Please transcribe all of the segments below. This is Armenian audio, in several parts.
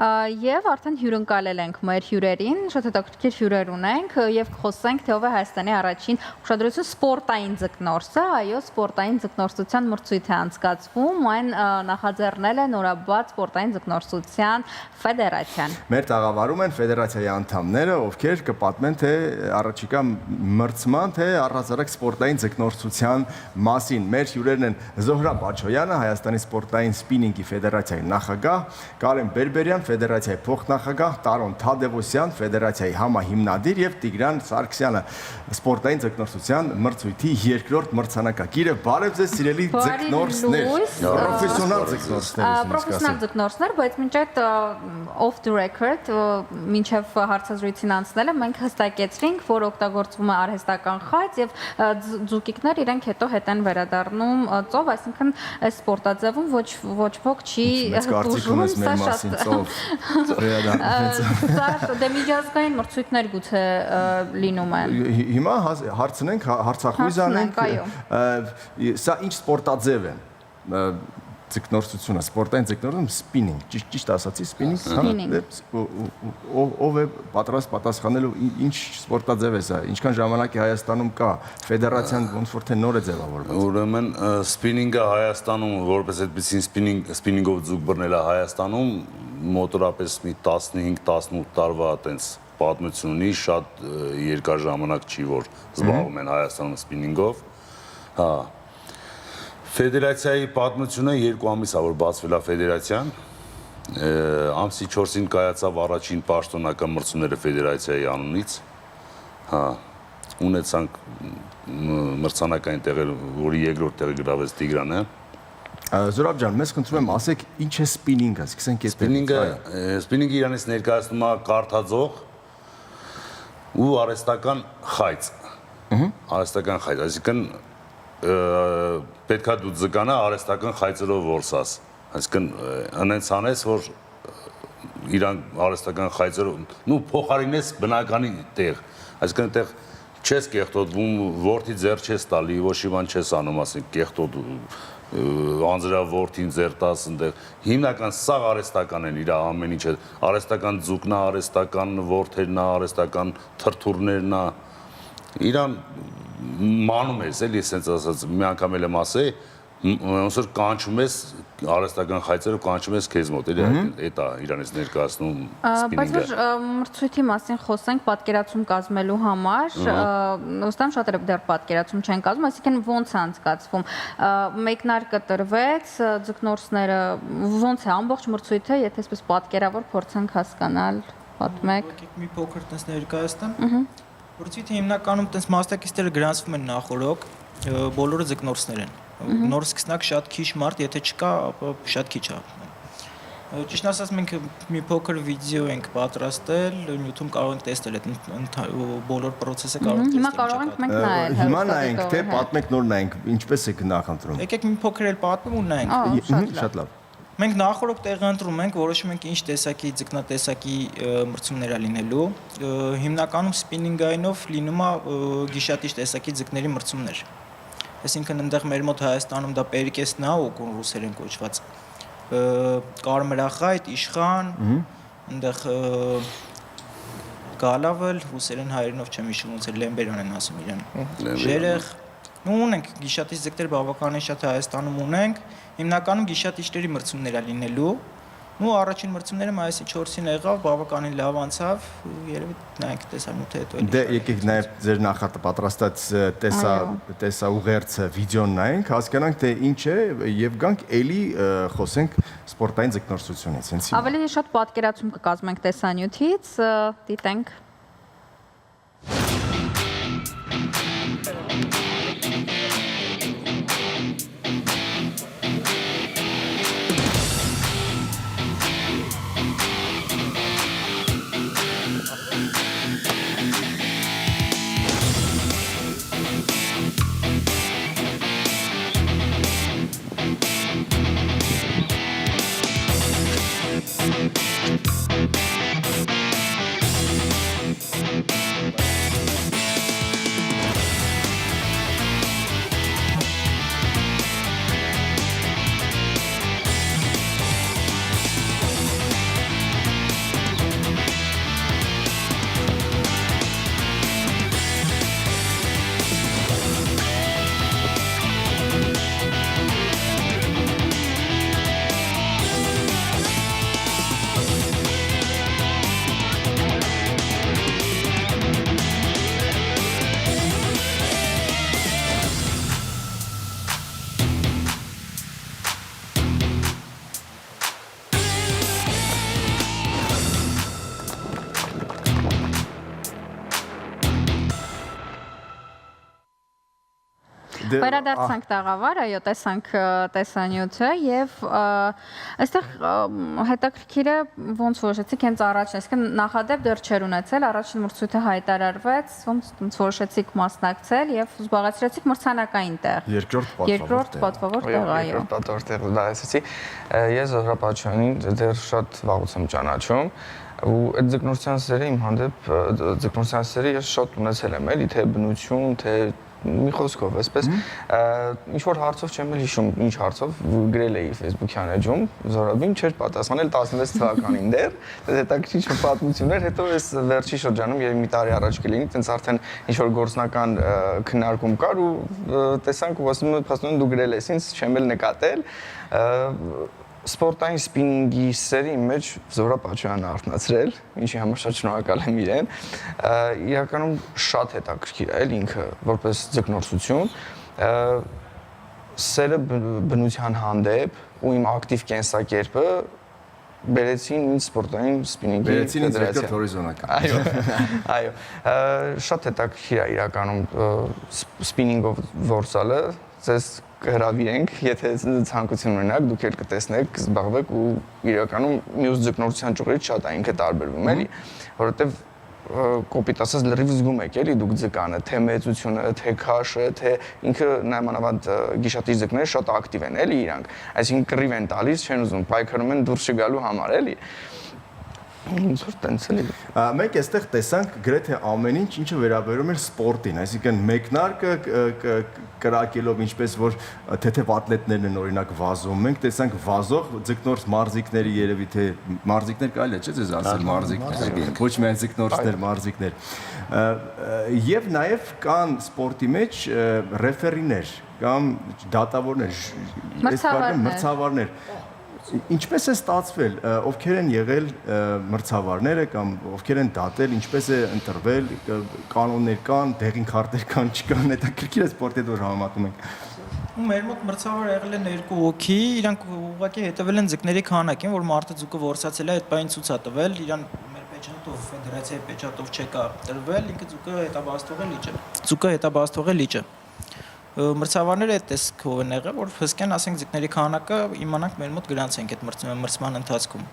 Եվ արդեն հյուրընկալել ենք մեր հյուրերին, շատ հետաքրքիր հյուրեր ունենք եւ խոսենք թե ով է Հայաստանի առաջին ուշադրություն սպորտային ձկնորսը, այո, սպորտային ձկնորսության մրցույթ է անցկացվում, այն նախաձեռնել է նորաբաց սպորտային ձկնորսության ֆեդերացիան։ Մեր տաղավարում են ֆեդերացիայի անդամները, ովքեր կպատմեն թե առաջիկա մրցման, թե առհասարակ սպորտային ձկնորսության մասին։ Մեր հյուրերն են Զոհրաբ Աչոյանը, Հայաստանի սպորտային սպինինգի ֆեդերացիայի նախագահ, Կարեն Բերբերյան, ֆեդերացիայի փոխնախագահ, Տարոն Թադևոսյան, ֆեդերացիայի համահիմնադիր եւ Տիգրան Սարգսյանը, սպորտային ձկնորսության մրցույթի երկրորդ մրցանակակիրը։ Բարև ձեզ, սիրելի ձկնորսներ, պրոֆեսիոնալ ձկնորսներ։ Պրոֆեսիոնալ ձկնորսներ, բայց մինչ այդ off the record, մինչև հարցազրույցին անցնելը մենք հստակեցրինք, որ օգտագործվում է արհեստական խայծ եւ ձուկիկներ իրենք հետո հետ են վերադառնում ծով, այսինքն այս սպորտաձևում ոչ ոք չի հտուժում, սա շատ դե միջազգային մրցույթներ գուցե լինում են։ Հիմա հարցնենք, հարցախույզ անենք, սա ինչ սպորտաձև է ձկնորսությունը, սպորտային ձկնորսում սպինինգ, ճիշտ ասացի, սպինինգ, ով է պատրաստ պատասխանելու ինչ սպորտաձև է սա, ինչքան ժամանակ է Հայաստանում կա, ֆեդերացիան ոնց որ թե նոր է ձևավորված։ Ուրեմն սպինինգը Հայաստանում որպես այդպեսին սպինինգով ձուկ բռնել է Հայաստանում մոտորապես մի 15-18 տարվա այտենց պատմություն ունի, շատ երկար ժամանակ չի որ զբաղվում են Հայաստանում սպինինգով։ Հա Ֆեդերացիայի պատմությունը 2 ամիս է որ բացվել է ֆեդերացիան, ամսի 4-ին կայացավ առաջին պաշտոնական մրցումները ֆեդերացիայի անունից, հա, ունեցանք մրցանակային տեղեր, որի երկրորդ տեղը գրավեց Տիգրանը։ Զորաբ ջան, մեզ խնդրում եմ ասեք ինչ է սպինինգը, սկսենք այդտեղից։ Սպինինգը իրանից ներկայացնում է կարթաձող ու արհեստական խայծ։ Արհեստական խայծ, այսինքն պետք է դու ձկանը արհեստական խայծերով որսաս, այսինքն հենց անես, որ իրան արհեստական խայծերով, նու փոխարինես բնականի տեղ, այսինքն տեղ չես կեղտոտվում, որդի ձեռ չես տալի, ոչ իվան չես անում, ասենք կեղտոտ անձրավորթին ձեռ տաս ընդեղ, հիմնական սաղ արհեստական են իր ամեն ինչը, արհեստական ձուկն է, արհեստական որդերն է, արհեստական թրթուրներն է, իրան մանում ես, էլի սենց ասած, մի անգամ էլ եմ ասե, ոնց որ կանչում ես արհեստական խայծերով կանչում ես քեզ մոտ, էլի այդ է իրանից ներկայացնում սպինինգը։ Բայց որ մրցույթի մասին խոսենք պատկերացում կազմելու համար, ըստամ շատերը դեռ պատկերացում չեն կազմում, այսինքն ոնց է անցկացվում։ Մեկնարկը տրվեց, ձկնորսները ոնց է ամբողջ մրցույթը, եթե այսպես պատկերավոր փորձենք հասկանալ, պատմեք։ Մի փոքր տես ներկայացնեմ։ Մրցույթի հիմնականում տես մասնակիցները գրանցվում են նախորոք, բոլորը ձկնորսներ են։ Նոր սկսնակ շատ քիչ մարդ, եթե չկա, ապա շատ քիչ է։ Ճիշտ ասած մենք մի փոքր վիդեո ենք պատրաստել, YouTube կարող ենք տեսնել այդ բոլոր process-ը կարող ենք տեսնել։ Հիմա կարող ենք մենք նայել։ Հիմա նայենք, թե պատմեք նոր նայենք, ինչպես է նախընտրում։ Եկեք մի փոքր էլ պատմեմ ու նայենք։ Շատ լավ։ Մենք նախորոք տեղը ընտրում ենք, որոշում ենք ինչ տեսակի ձկնատեսակի մրցումներ է լինելու։ Հիմնականում սպինինգայինով լինում է գիշատիչ տեսակի ձկների մրցումներ։ Այսինքն այնտեղ մեր մոտ Հայաստանում դա պերիկեսն է, ու ռուսերեն կոչված։ Կարմրախայտ, իշխան, այնտեղ գալավել, ռուսերեն հայերենով չեմ հիշում, ոնց է լեմբերան են ասում իրեն։ Ժերեղ, ու ունենք գիշատիչ ձկներ բավականին շատ Հայաստանում ունենք։ Հիմնականում գիշատիչների մրցումներ է լինելու։ Ու առաջին մրցումները մայիսի 4-ին եղավ, բավականին լավ անցավ, երևի նայենք տեսանյութը հետո էլի։ Դե եկեք նաև ձեր նախապատրաստած տեսաուղերձը վիդեոն նայենք, հասկանանք թե ինչ է եւ գանք էլի խոսենք սպորտային ձկնորսությունից։ Ավելի շատ պատկերացում կկազմենք տեսանյութից, դիտենք։ Վերադարձանք տաղավար, այո, տեսանք տեսանյութը եւ այստեղ հետաքրքիրը ոնց որոշեցիք հենց առաջին, այսինքն նախադեպ դեռ չեր ունեցել, առաջին մրցույթը հայտարարվեց, ոնց որոշեցիք մասնակցել եւ զբաղեցրեցիք մրցանակային տեղ։ Երկրորդ պատվավոր տեղ, այո։ Երկրորդ պատվավոր տեղ դասեցի։ Ես Զոհրաբ Պաչյանին դեռ շատ վաղուց եմ ճանաչում ու այդ ձկնորսյան սերը իմ հանդեպ ձկնորսյան սերը ես շատ ունեցել եմ, էլի թե բնություն, թե մի խոսքով, այսպես ինչ որ հարցով չեմ էլ հիշում, ինչ հարցով գրել էի Facebook-յան էջում, Զոհրաբին չէր պատասխանել 16 թվականին դեռ, դա հետաքրքիր պատմություն էր, հետո այս վերջի շրջանում եւ մի տարի առաջ կլինի, տենց արդեն ինչ որ գործնական քննարկում կար ու տեսանք ու ասում են դու գրել ես ինձ, չեմ էլ նկատել սպորտային սպինինգի սերի մեջ Զոհրաբ Պաչյանը արթնացրել, ինչի համար շատ շնորհակալ եմ իրեն։ Իրականում շատ հետաքրքիր է ինքը որպես ձկնորսություն, սերը բնության հանդեպ ու իմ ակտիվ կենսակերպը բերեցին ինձ սպորտային սպինինգի ֆեդերացիա հորիզոնական։ Այո, շատ հետաքրքիր է իրականում սպինինգով որսալը, ցես կհրավիրենք, եթե ցանկություն ունենաք, դուք էլ կտեսնեք, զբաղվեք ու իրականում մյուս ձկնորսության ճյուղերից շատ է ինքը տարբերվում, էլի, որովհետև կոպիտ ասած լրիվ զգում եք, էլի դուք ձկանը, թե մեծությունը, թե քաշը, թե ինքը նամանավանդ գիշատիչ ձկները շատ ակտիվ են, էլի իրանք, այսինքն կռիվ են տալիս, չեն ուզում, պայքարում են դուրս չգալու համար, էլի։ Ոնց որ տենց էլի։ Մենք այստեղ տեսանք գրեթե ամեն ինչ, ինչը վերաբերում էր սպորտին, այսինքն մեկնարկը կրակելով ինչպես որ թեթև ատլետներն են օրինակ վազում, մենք տեսանք վազող ձկնորս մարզիկների երևի թե մարզիկներ կարելի է չէ՞ ձեզ ասել մարզիկներ, ոչ միայն ձկնորսներ, մարզիկներ։ Եվ նաև կան սպորտի մեջ ռեֆերիներ կամ դատավորներ, մրցավարներ։ Ինչպես է ստացվել, ովքեր են եղել մրցավարները կամ ովքեր են դատել, ինչպես է ընտրվել, կանոններ կան, դեղին քարտեր կան, չկան, հետաքրքիր է սպորտի դուր համատում ենք։ Ու մեր մոտ մրցավար եղել են 2 հոգի, իրանք ուղղակի հետևել են ձկների քանակին, որ մարդը ձուկը որսացել է, այդ բանին ցույց է տվել, իրան մեր պեչատով, ֆեդերացիայի պեչատով չեկա տրվել, ինքը ձուկը հետաբաստող է լիճը։ Մրցավարները այդ տեսքով են եղել, որ հսկեն ասենք ձկների քանակը իմանանք մեր մոտ գրանցենք այդ մրցման ընթացքում։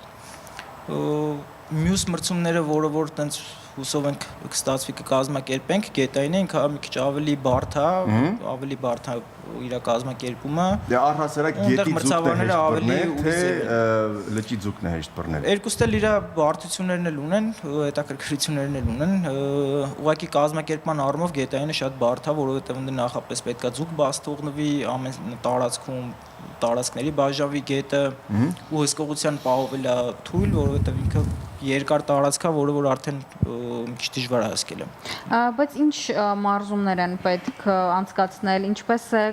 Մյուս մրցումները, որ տենց հուսով ենք կստացվի կկազմակերպենք, գետային է, ինքը մի քիչ ավելի բարդ է իր կազմակերպումը։ Դե առհասարակ գետի ձուկն է ավելի թե լճի ձուկն է հեշտ բռնել։ Երկուսն էլ իր բարդություններն էլ ունեն, հետաքրքրություններն էլ ունեն։ Ուղղակի կազմակերպման առումով գետայինը շատ բարդ է, որովհետև ընդ նախապես պետքա ձուկ բաց թողնվի ամեն տարածքում տարածքների բաժանվի գետը ու հսկողության պահովել է թույլ, որովհետև ինքը երկար տարածք է, որը որ արդեն մի քիչ դժվար է հասկելը։ Բայց ինչ մարզումներ են պետք անցկացնել, ինչպես է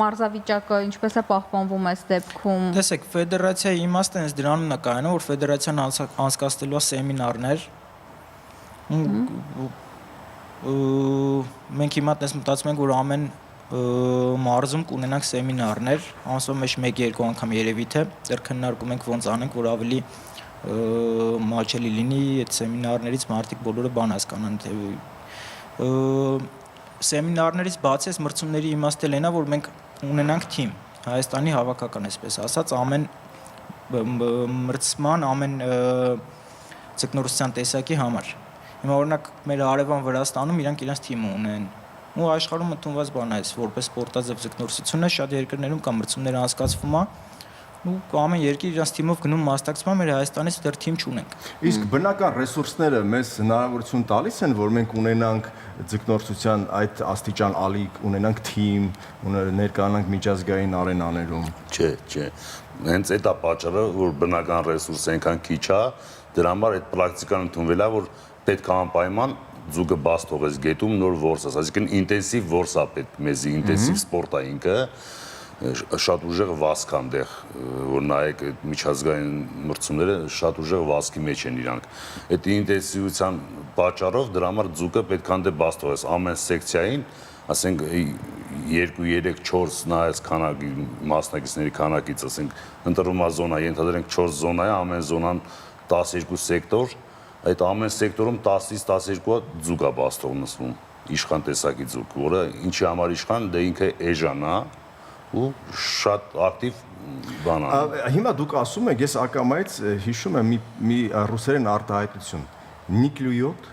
մարզավիճակը, ինչպես է պահպանվում այս դեպքում։ Տեսեք, ֆեդերացիայի իմաստը հենց դրանում է կայանում, որ ֆեդերացիան անցկացնելու է սեմինարներ։ Մենք հիմա մտածում ենք, որ ամեն մարզում կունենանք սեմինարներ, ամսվա մեջ 1-2 անգամ երևի թե դեռ քննարկում ենք ոնց անենք, որ ավելի մաչելի լինի այդ սեմինարներից մարդիկ բոլորը բան հասկանան, թե սեմինարներից բացի այս մրցումների իմաստը լենա, որ մենք ունենանք թիմ, Հայաստանի հավաքական, այսպես ասած, ամեն մրցման, ամեն ձկնորսության տեսակի համար։ Հիմա օրինակ մեր Արևան Վրաստանում իրանք իրենց թիմը ունեն։ Ու աշխարհում ընդունված բան է, որպես սպորտաձև ձկնորսությունը շատ երկրներում կա մրցումներ անցկացվում է, ու ամեն երկիր իրենց թիմով գնում մասնակցում է, մեր Հայաստանից դեռ թիմ չունենք։ Իսկ բնական ռեսուրսները մեզ հնարավորություն տալիս են, որ մենք ունենանք ձկնորսության այդ աստիճան ալիք, ունենանք թիմ, ներկայանանք միջազգային արենաներում։ Չէ։ Հենց այդ է պատճառը, որ բնական ռեսուրսը այնքան քիչ է, դրա համար այդ պրակտիկան ընդունվել է, որ պետք է անպայման ձուկը բաց թողես գետում նոր որսաս, այսինքն ինտենսիվ որս է պետք մեզի, ինտենսիվ սպորտ է ինքը, շատ ուժեղ վազք այնտեղ, որ նայեք այդ միջազգային մրցումները շատ ուժեղ վազքի մեջ են իրանք։ Այդ ինտենսիվության պատճառով դրա համար ձուկը պետք է այնտեղ բաց թողես ամեն սեկցիային, ասենք 2-3-4 նայած քանակի մասնակիցների քանակից, ասենք ընտրումա զոնա, ենթադրենք 4 զոնա է, ամեն զոնան 12 սեկտոր, այդ ամեն սեկտորում 10-ից 12 ձուկ է բաց թողնվում։ իշխան տեսակի ձուկ, որը ինչի համար իշխան, դե ինքը էժան է ու շատ ակտիվ բան է։ Հիմա դուք ասում եք, ես ակամայից հիշում եմ մի ռուսերեն արտահայտություն, Նիկլյույոտ,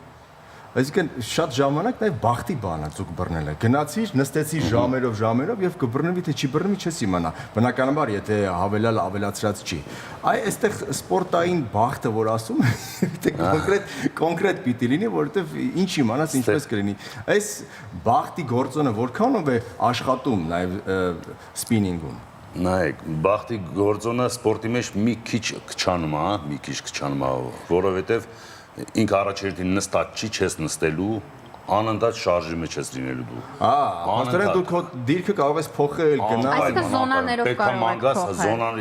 այսինքն շատ ժամանակ նաև բախտի բան է ձուկ բռնելը։ Գնացիր, նստեցի ժամերով եւ կբռնվի թե չի բռնվի չես իմանա։ Բնականաբար, եթե հավելյալ ավելացրած չի։ Այստեղ սպորտային բախտը, որ ասում թե կոնկրետ պիտի լինի, որովհետեւ ինչ իմանաս ինչպես կլինի։ Այս բախտի գործոնը որքանով է աշխատում նաև սպինինգում։ Նայեք, բախտի գործոնը սպորտի մեջ մի քիչ քչանում է, որովհետև ինքը առաջերտին նստած չի, չես նստելու, անընդհատ շարժի մեջ ես լինելու դու։ Աստորեն դու քո դիրքը կարող ես փոխել, գնալ։ Այսինքն զոնաներով կարող եք փոխել։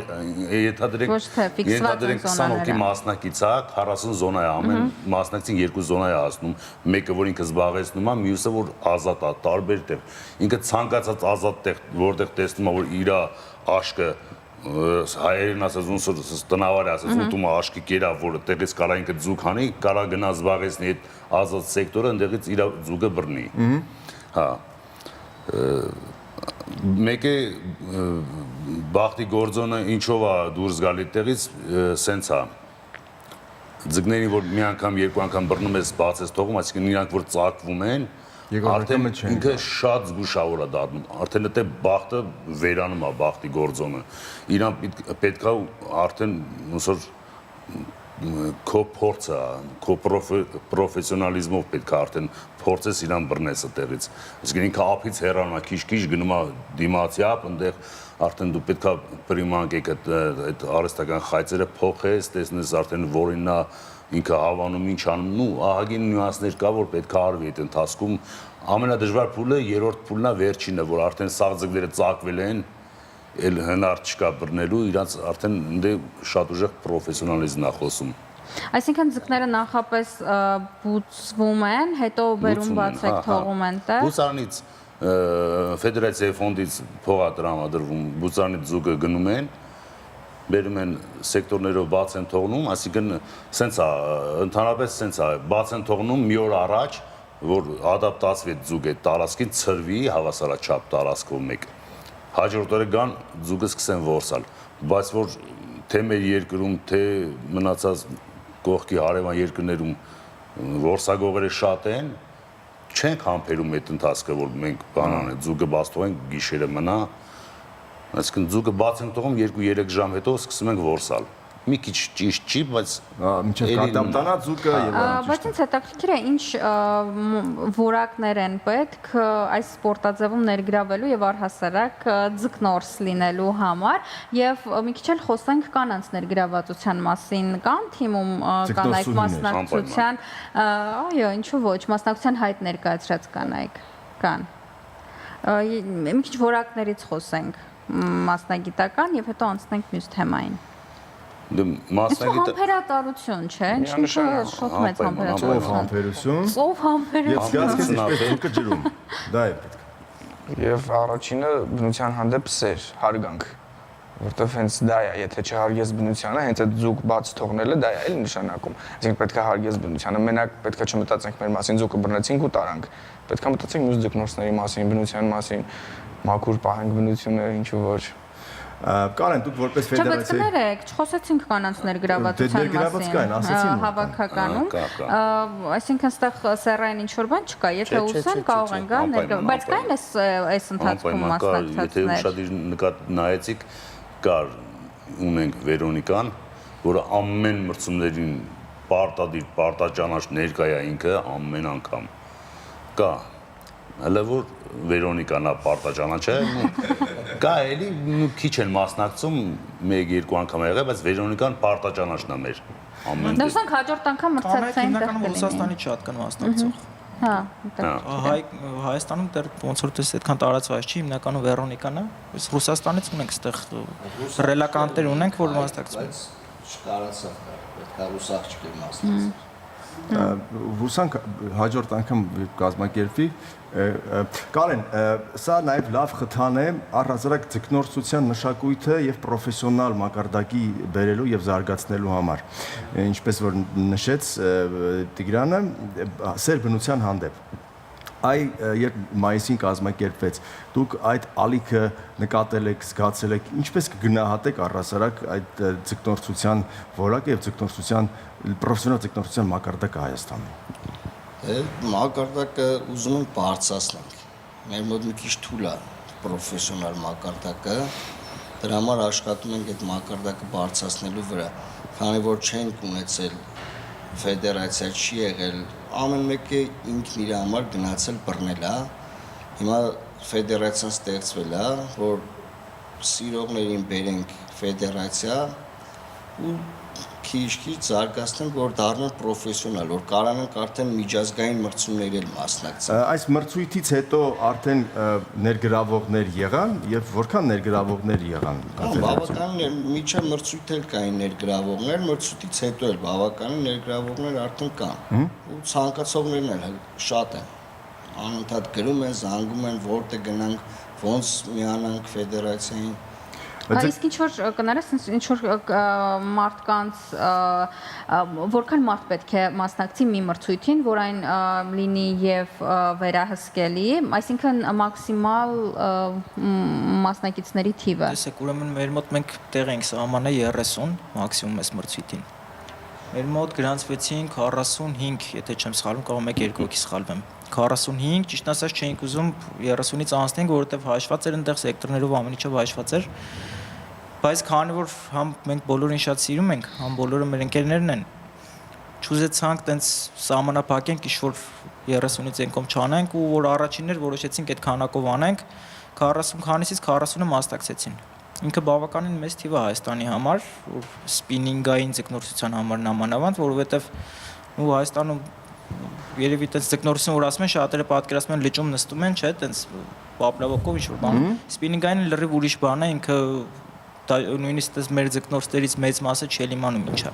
Ենթադրենք 20 հոգի մասնակից է, 40 զոնա է, ամեն մասնակցին 2 զոնա է հասնում, մեկը որ ինքը զբաղեցնում է, մյուսը որ ազատ է, տարբեր տեղ։ Ինքը ցանկացած ազատ տեղ, որտեղ տեսնում է, որ իր աշկը հայերեն ասած ոնց տնավարի ասած ուտում աշկի կերա, որ տեղից կարա ինքը ձուկ հանի, կարա գնա զբաղեցնի այդ ազատ սեկտորը, ընդեղից իր ձուկը բռնի։ Հա։ Մեկը բախտի գործոնը ինչով է դուրս գալի տեղից, սենց է։ Ձկներին, որ մի անգամ, երկու անգամ բռնում ես, բացես թողում, այսինքն իրանք որ ծակվում են, արդեն ինքը շատ զգուշավոր է դառնում, արդեն դա բախտը վերանում է բախտի գործոնը։ Իրան պետք է արդեն ոնց որ քո փորձը, քո պրոֆեսիոնալիզմով պետք է արդեն փորձես իրան բռնես այդտեղից։ Իսկ ինքը ափից հեռանա, քիչ-քիչ գնում է դիմացի ափ, այնտեղ արդեն դու պետք է պրիմանկեք այդ արհեստական խայծերը փոխես, տեսնես արդեն որին է ինքը հավանում ինչ անում, ու ահագին նյուանսներ կա, որ պետք է արվի այդ ընթացքում։ Ամենադժվար փուլը երրորդ փուլն է, վերջինը, որ արդեն սաղ ձկները ծակվել են, էլ հնար չկա բռնելու, իրանց արդեն դե շատ ուժեղ պրոֆեսիոնալիզմն է խոսում։ Այսինքն ձկները նախապես բուծվում են, հետո բերում բացեք թողում են տեղ։ Բուծարանից ֆեդերացիայի ֆոնդից փող է տրամադրվում, բուծարանից ձուկը գնում են, բերում են սեկտորներով բաց են թողնում, այսինքն սենց է, ընդհանրապես սենց է, բաց են թողնում մի օր առաջ, որ ադապտացվի այդ ձուկը այդ տարածքին ցրվի հավասարաչափ տարածքով մեկ։ Հաջորդ օրը գան ձուկը սկսեն որսալ, բայց որ թե մեր երկրում, թե մնացած կողքի հարևան երկրներում որսագողերը շատ են, չենք համբերում այդ ընթացքը, որ մենք բանան է ձուկը բաց թողենք, գիշերը մնա։ Այսինքն ձուկը բաց ենք թողում 2-3 ժամ հետո սկսում ենք որսալ։ Մի քիչ ճիշտ չի, բայց մինչև կադապտանա ձուկը եւ բայց ինձ հետաքրքիր է ինչ որակներ են պետք այս սպորտաձևում ներգրավելու եւ առհասարակ ձկնորս լինելու համար եւ մի քիչ էլ խոսենք կանանց ներգրավվածության մասին կան թիմում կանայք մասնակցության այո ինչու ոչ մասնակցության հայտ ներկայացրած կանայք կան մի քիչ որակներից խոսենք մասնագիտական եւ հետո անցնենք մյուս թեմային համբերատարություն չէ, ինչը շատ մեծ համբերատարություն։ Ծով համբերություն։ Եվ զգացքես ինչպես ձուկը ջրում։ Դա է պետք։ Եվ առաջինը բնության հանդեպ սեր, հարգանք, որտեղ հենց դա է, եթե չհարգես բնությանը, հենց այդ ձուկ բաց թողնելը դա է էլ նշանակում։ Այսինքն պետք է հարգես բնությանը, մենակ պետք է չմտածենք մեր մասին, ձուկը բռնեցինք ու տարանք։ Պետք է մտածենք մյուս ձկնորսների մասին, բնության մասին, մաքուր պահենք բնությունը, ինչու ոչ։ Կարեն, դուք որպես ֆեդերացիա Չգցներեք, չխոսեցինք կանանց ներգրավվածության մասին հավաքականում, այսինքն ստեղ սերային ինչ-որ բան չկա, եթե ուզեն կարող են գա ներգրավ, բայց կային այս ընթացքում մասնակցածներ։ Եթե ուշադիր նկատ նայեցիք, կար ունենք Վերոնիկան, որը ամեն մրցումներին պարտաճանաչ ներկա է ինքը ամեն անգամ։ Կա հələ որ Վերոնիկան է պարտաճանաչը, կա էլի քիչ են մասնակցում, 1-2 անգամ եղել, բայց Վերոնիկան պարտաճանաչն է մեր ամեն դեպքում։ Դասանք հաջորդ անգամ մրցակցային տեղ կլինի։ Ռուսաստանի շատ կան մասնակցող։ Հա, Հայաստանում դեռ ոնց որ դες այդքան տարածված չի, հիմնականում Վերոնիկան է, բայց Ռուսաստանից ունենք այդտեղ ռելականտեր ունենք, որ մասնակցում են։ Չկարացավ, պետք է ռուս աղջիկներ մասնակցեն։ Հուսանք հաջորդ անգամ կազմակերպվի Կարեն, սա նաև լավ խթան է առհասարակ ձկնորսության մշակույթը եւ պրոֆեսիոնալ մակարդակի բերելու եւ զարգացնելու համար ինչպես որ նշեց Տիգրանը սեր բնության հանդեպ երբ մայիսին կազմակերպվեց, դուք այդ ալիքը նկատել եք, զգացել եք, ինչպես կգնահատեք առհասարակ այդ ձկնորսության որակը եւ ձկնորսության պրոֆեսիոնալ ձկնորսության մակարդակը Հայաստանում։ Մակարդակը ուզում ենք բարձրացնել։ Մեր մոտ մի քիչ թույլ է պրոֆեսիոնալ մակարդակը, դրա համար աշխատում ենք այդ մակարդակը բարձրացնելու վրա, քանի որ չենք ունեցել ֆեդերացիա չի եղել, ամեն մեկը ինքն իր համար գնացել բռնել է, հիմա ֆեդերացիան ստեղծվել է, որ սիրողներին բերենք ֆեդերացիա ու քիչ-քիչ զարգացնենք, որ դառնան պրոֆեսիոնալ, որ կարողանանք արդեն միջազգային մրցումների մասնակցել։ Այս մրցույթից հետո արդեն ներգրավողներ եղան եւ որքան ներգրավողներ եղան։ Բավականին միջև մրցույթ էլ կային ներգրավողներ, մրցույթից հետո էլ բավականին ներգրավողներ արդեն կան։ Ու ցանկացողներն էլ շատ են։ Անընդհատ գրում են, զանգում են, որտեղ գնանք, ոնց միանանք ֆեդերացիային։ Իսկ ինչ որ կներես, ինչ որ մարդկանց որքան մարդ պետք է մասնակցի մի մրցույթին, որ այն լինի եւ վերահսկելի, այսինքն մաքսիմալ մասնակիցների թիվը։ Տեսեք, ուրեմն մեր մոտ մենք տեղ ենք սահմանել 30 մաքսիմում էս մրցույթին։ Մեր մոտ գրանցվեցին 45, եթե չեմ սխալվում, կարող եք երկու հոգի սխալվեմ։ 45, ճիշտ ասած չէինք ուզում 30-ից անցնենք, որովհետև հաշված էր այնտեղ սեկտորներով ամեն ինչով հաշված էր։ Բայց քանի որ համ մենք բոլորին շատ սիրում ենք, համ բոլորը մեր ընկերներն են, չուզեցանք տենց սահմանափակենք ինչ-որ 30-ից ենկոմ չանենք ու որ առաջիններ որոշեցինք այդ քանակով անենք, 40 քանիսից 40-ը մասնակցեցին։ Ինքը բավականին մեծ թիվ է Հայաստանի համար, սպինինգային ձկնորսության համար նամանավանդ, որովհետև ու Հայաստանում երևի տենց ձկնորսություն որ ասում են, շատերը պատկերացնում են լճում նստում են, չէ, տենց պապլավոկով ինչ-որ բան։ Սպինինգային լրիվ ուրիշ բան է, ինքը նույնիսկ մեր ձկնորսներից մեծ մասը չի իմանում ինչա։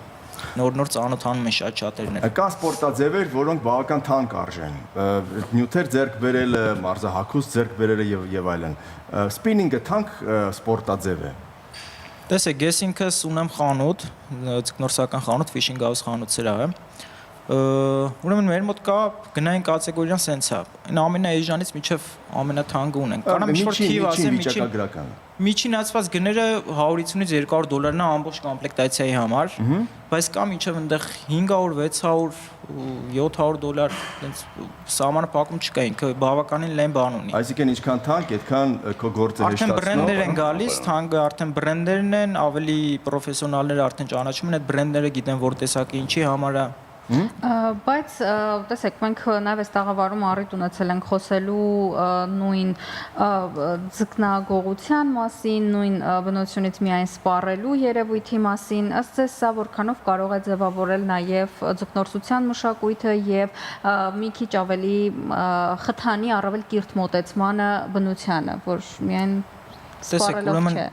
Նոր ծանոթանում են շատ-շատերներ։ Կան սպորտաձևեր, որոնք բավական թանկ արժեն։ Նյութեր ձեռք բերելը, մարզահագուստ ձեռք բերելը եւ այլն։ Սպինինգը թանկ սպորտաձև է։ Տեսեք, ես ինքս ունեմ խանութ, ձկնորսական խանութ, fishing house խանութ սրա է։ Ուրեմն մեր մոտ կա գնային կատեգորիան սենց է։ Այն ամենաէժանից միջև ամենաթանկը ունենք։ Կարամ ինչ-որ թիվ ասեմ, միջին հացված գները $150-ից $200 նա ամբողջ կոմպլեկտացիայի համար, բայց կա մինչև այնտեղ $500, $600, $700, այնց սահմանափակում չկա, ինքը բավականին լայն բան ունի։ Այսինքն ինչքան թանկ, այդքան քո գործը Արդեն բրենդեր են գալիս, թանկը արդեն բրենդերն են, ավելի պրոֆեսիոնալները արդեն ճանաչում են այդ բրենդերը, գիտեն որ տեսակի ինչի համար է։ Բայց տեսեք, մենք նաև այս տաղավարում առիթ ունեցել ենք խոսելու նույն ձկնագողության մասին, նույն բնությունից միայն սպառելու երևույթի մասին, ըստ ձեզ սա որքանով կարող է ձևավորել նաև ձկնորսության մշակույթը եւ մի քիչ ավելի խթանի առավել կիրթ մոտեցմանը բնությանը, որ միայն սպառելով չէ։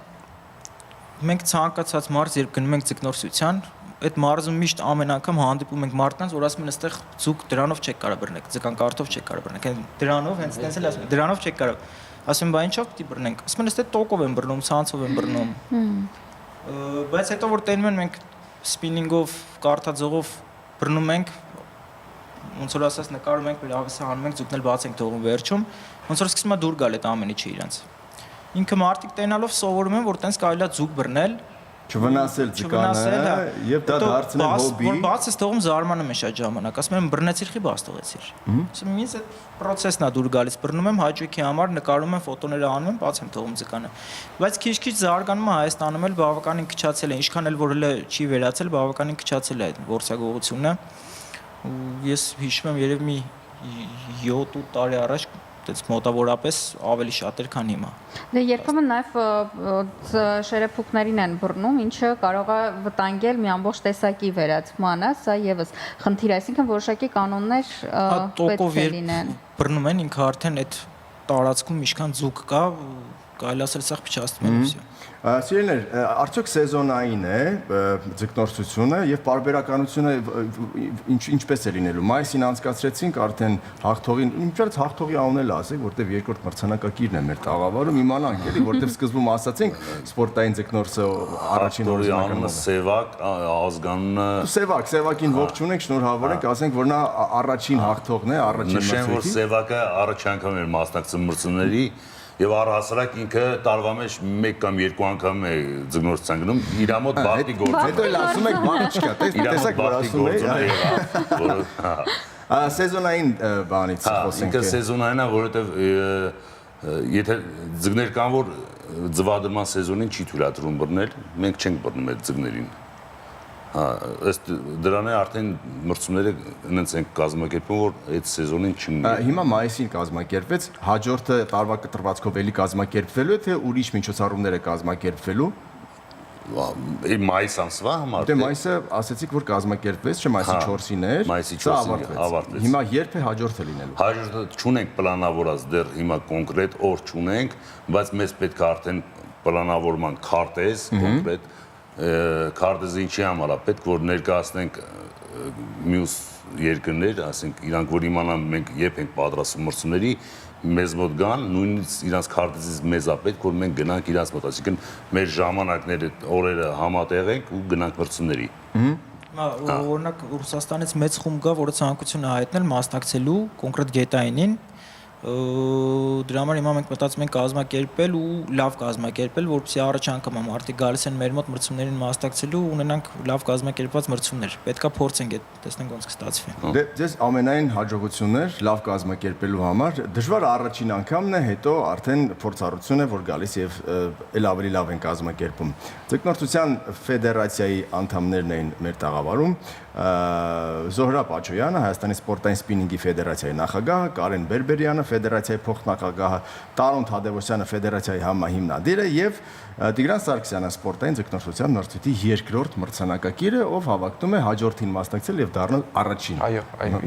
Մենք ցանկացած մարզ երբ գնում ենք ձկնորսության, այդ մարզում միշտ ամեն անգամ հանդիպում ենք մարդկանց, որ ասում են, այստեղ ձուկ դրանով չեք կարող բռնել, ձկան կարտով չեք կարող բռնել։ Դրանով հենց տենց էլ ասում են, դրանով չեք կարող։ Ասում են, բա ինչով պիտի բռնենք։ Ասում են, այստեղ տոկով են բռնում, ցանցով են բռնում։ Բայց հետո որ տենում են մենք սպինինգով, կարտաձողով բռնում ենք, ոնց որ ասած նկարում ենք, լավեսը հանում ենք, ձուկն էլ բաց ենք թողում վերջում, ոնց որ սկսում է դուր գալ այդ ամեն ինչը իրանց։ Ինքը մարդիկ տենալով սովորում են, որ տենց կարելի է ձուկ բռնել, չվնասել ձկանը եւ դա դարձնել հոբի։ Որ բաց ես թողում զարմանում են շատ ժամանակ, ասում են բռնեցիր խի բաց թողեցիր։ Ասում եմ ինձ այդ process-ն է դուր գալիս, բռնում եմ հաճույքի համար, նկարում եմ, ֆոտոները անում եմ, բաց եմ թողում ձկանը։ Բայց քիչ-քիչ զարգանում է Հայաստանում էլ բավականին քչացել է, ինչքան էլ որ հələ չի վերացել, բավականին քչացել է այդ գործակողությունը։ Ու ես հիշում եմ երևի մի 7-8 տարի առաջ այդպես մոտավորապես ավելի շատ էր, քան հիմա։ Դե երբեմն նաև շերեփուկներին են բռնում, ինչը կարող է վտանգել մի ամբողջ տեսակի վերացմանը, սա եւս խնդիր է, այսինքն որոշակի կանոններ պետք է լինեն։ Բռնում են ինքը արդեն այդ տարածքում ինչքան ձուկ կա, կարելի ասել սա փչացնում է վсё։ Սիրելիներ, արդյոք սեզոնային է ձկնորսությունը եւ պարբերականությունը ինչպես է լինելու։ Մայիսին անցկացրեցինք արդեն հաղթողին, ինչպես հաղթողի անունը ասեք, որտեվ երկրորդ մրցանակակիրն է մեր տաղավարում, իմանանք էլի, որտեվ սկզբում ասացինք սպորտային ձկնորսը առաջին անունը Սևակ, ազգանունը Սևակին ողջունենք, շնորհավոր ենք, ասենք, որ նա առաջին հաղթողն է, առաջին նշեմ, որ Սևակը առաջ անգամ էր մասնակցում մրցումների եւ առհասարակ ինքը տարվա մեջ 1 կամ 2 անգամ է ձկնորսության գնում, իր մոտ բախտի գործ է։ Հետո էլ ասում եք բան չկա, տեսեք որ ասում է։ Սեզոնային բանից խոսենք։ Ինքը սեզոնային է, որովհետեւ եթե ձկներ կան, որ ձվադրման սեզոնին չի թույլատրում բռնել, մենք չենք բռնում այդ ձկներին։ Ըստ դրան է արդեն մրցումները այնց են կազմակերպում, որ այդ սեզոնին չունի։ Հիմա մայիսին կազմակերպվեց, հաջորդը տարվա կտրվածքով էլի կազմակերպվելու է, թե ուրիշ միջոցառումներ է կազմակերպվելու։ Մայիս ամսվա համար։ Դե մայիսը ասացիք, որ կազմակերպվեց, չէ՞ մայիսի 4-ին էր։ Մայիսի 4-ին ավարտվեց։ Հիմա երբ է հաջորդը լինելու։ Հաջորդը չունենք պլանավորած դեռ հիմա կոնկրետ օր չունենք, բայց մեզ պետք է արդեն պլանավորման քարտեզ կոնկրետ քարտեզը ինչի համար է պետք, որ ներկայացնենք մյուս երկրներ, ասենք իրանք որ իմանան մենք երբ ենք պատրաստվում մրցումների, մեզ մոտ գան, նույնիսկ իրանք քարտեզից մեզ է պետք, որ մենք գնանք իրանք մոտ, այսինքն մեր ժամանակները, օրերը համատեղենք ու գնանք մրցումների։ Օրինակ Ռուսաստանից մեծ խումբ կա, որը ցանկություն է հայտնել մասնակցելու կոնկրետ գետայինին։ Դրա համար հիմա մենք մտածում ենք կազմակերպել ու լավ կազմակերպել, որպեսզի առաջ անգամ մարդիկ գալիս են մեր մոտ մրցումներին մասնակցելու ու ունենանք լավ կազմակերպված մրցումներ։ Պետքա փորձենք այդ տեսնենք ոնց կստացվի։ Դե ձեզ ամենայն հաջողություններ լավ կազմակերպելու համար։ Դժվար առաջին անգամն է, հետո արդեն փորձառություն է, որ գալիս եւ ել ավելի լավ են կազմակերպում։ Ձկնորսության ֆեդերացիայի անդամներն էին մեր տաղավարում։ Զոհրաբ Աչոյանը, Հայաստանի սպորտային սպինինգի ֆեդերացիայի նախագահը, Կարեն Բերբերյանը, ֆեդերացիայի փոխնախագահը, Տարոն Թադևոսյանը, ֆեդերացիայի համահիմնադիրը եւ Տիգրան Սարգսյանը, սպորտային ձկնորսության մրցույթի երկրորդ մրցանակակիրը, ով հավակնում է հաջորդին մասնակցել եւ դառնալ առաջին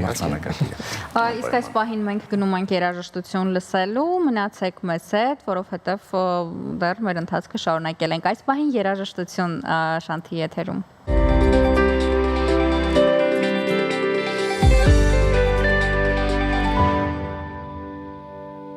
մրցանակակիրը։ Իսկ այս պահին մենք գնում ենք երաժշտություն լսելու, մնացեք մեզ հետ, որովհետեւ դեռ մեր ընթացքը շարունակել ենք։ Այս պահին երաժշտություն Շանթի եթերում։